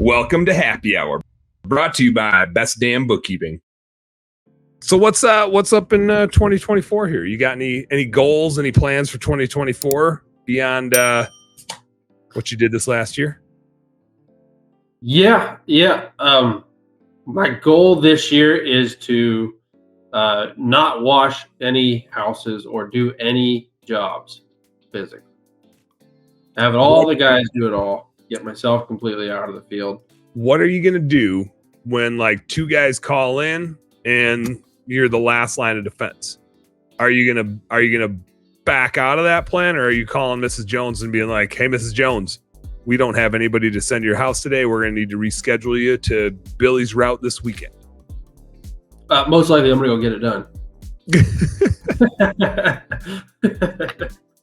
Welcome to Happy Hour, brought to you by Best Damn Bookkeeping. So what's up in 2024 here? You got any goals, any plans for 2024 beyond what you did this last year? Yeah. My goal this year is to not wash any houses or do any jobs physically. Have all the guys do it all. Get myself completely out of the field. What are you gonna do when like two guys call in and you're the last line of defense? Are you gonna back out of that plan, or are you calling Mrs. Jones and being like, "Hey, Mrs. Jones, we don't have anybody to send to your house today. We're gonna need to reschedule you to Billy's route this weekend"? Most likely, I'm gonna go get it done.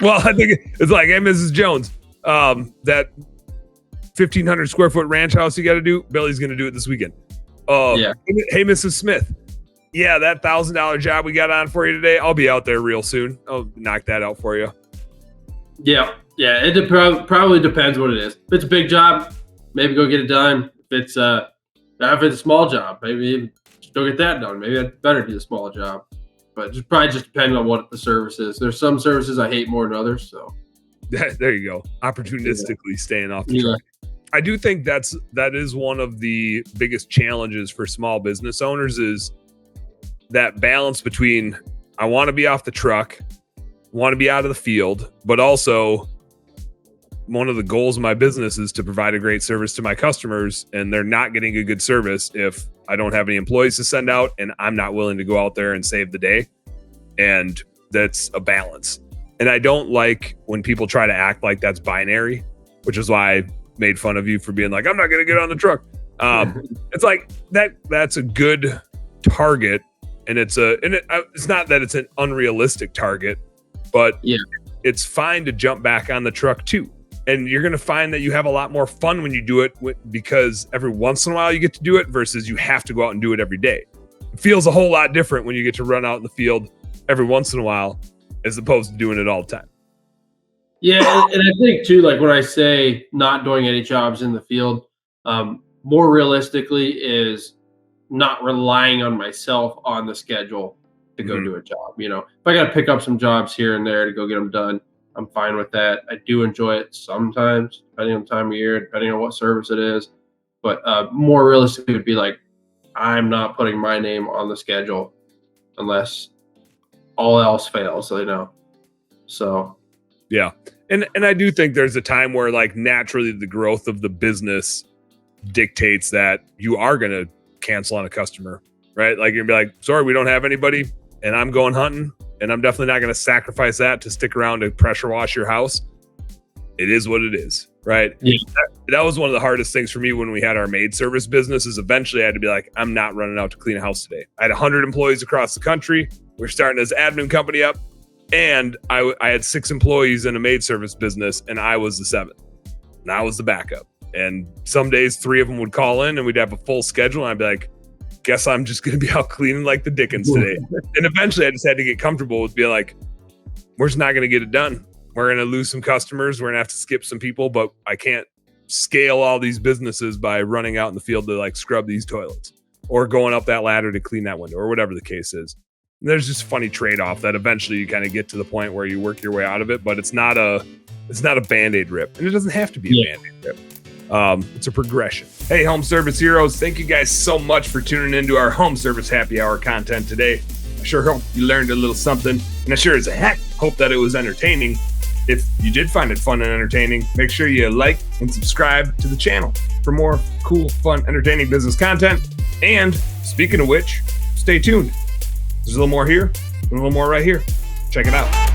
Well, I think it's like, "Hey, Mrs. Jones, that 1,500 square foot ranch house you got to do, Billy's going to do it this weekend." Yeah. Hey, Mrs. Smith. Yeah, that $1,000 job we got on for you today, I'll be out there real soon. I'll knock that out for you. Yeah. It probably depends what it is. If it's a big job, maybe go get it done. If it's a small job, maybe just go get that done. Maybe I'd better do the small job. But just probably just depending on what the service is. There's some services I hate more than others. So there you go. Opportunistically staying off the track. I do think that is one of the biggest challenges for small business owners, is that balance between, I want to be off the truck, want to be out of the field, but also one of the goals of my business is to provide a great service to my customers, and they're not getting a good service if I don't have any employees to send out and I'm not willing to go out there and save the day. And that's a balance. And I don't like when people try to act like that's binary, which is why I made fun of you for being like, "I'm not going to get on the truck." It's like that's a good target. And it's not that it's an unrealistic target, but it's fine to jump back on the truck too. And you're going to find that you have a lot more fun when you do it, because every once in a while you get to do it versus you have to go out and do it every day. It feels a whole lot different when you get to run out in the field every once in a while, as opposed to doing it all the time. Yeah, and I think too, like when I say not doing any jobs in the field, more realistically is not relying on myself on the schedule to go do a job. You know, if I got to pick up some jobs here and there to go get them done, I'm fine with that. I do enjoy it sometimes, depending on the time of year, depending on what service it is. But more realistically would be like, I'm not putting my name on the schedule unless all else fails, you know. So yeah. And I do think there's a time where like naturally the growth of the business dictates that you are going to cancel on a customer, right? Like you're gonna be like, "Sorry, we don't have anybody and I'm going hunting, and I'm definitely not going to sacrifice that to stick around to pressure wash your house." It is what it is, right? Yeah. That was one of the hardest things for me when we had our maid service business, is eventually I had to be like, "I'm not running out to clean a house today." I had 100 employees across the country. We're starting this admin company up, and I had 6 employees in a maid service business, and I was the 7th, and I was the backup. And some days 3 of them would call in and we'd have a full schedule, and I'd be like, "Guess I'm just going to be out cleaning like the Dickens today." And eventually I just had to get comfortable with being like, we're just not going to get it done. We're going to lose some customers. We're going to have to skip some people, but I can't scale all these businesses by running out in the field to like scrub these toilets or going up that ladder to clean that window or whatever the case is. And there's just a funny trade-off that eventually you kind of get to the point where you work your way out of it, but it's not a Band-Aid rip, and it doesn't have to be a Band-Aid rip. It's a progression. Hey, home service heroes, thank you guys so much for tuning into our home service happy hour content today. I sure hope you learned a little something, and I sure as heck hope that it was entertaining. If you did find it fun and entertaining, make sure you like and subscribe to the channel for more cool, fun, entertaining business content. And speaking of which, stay tuned. There's a little more here and a little more right here. Check it out.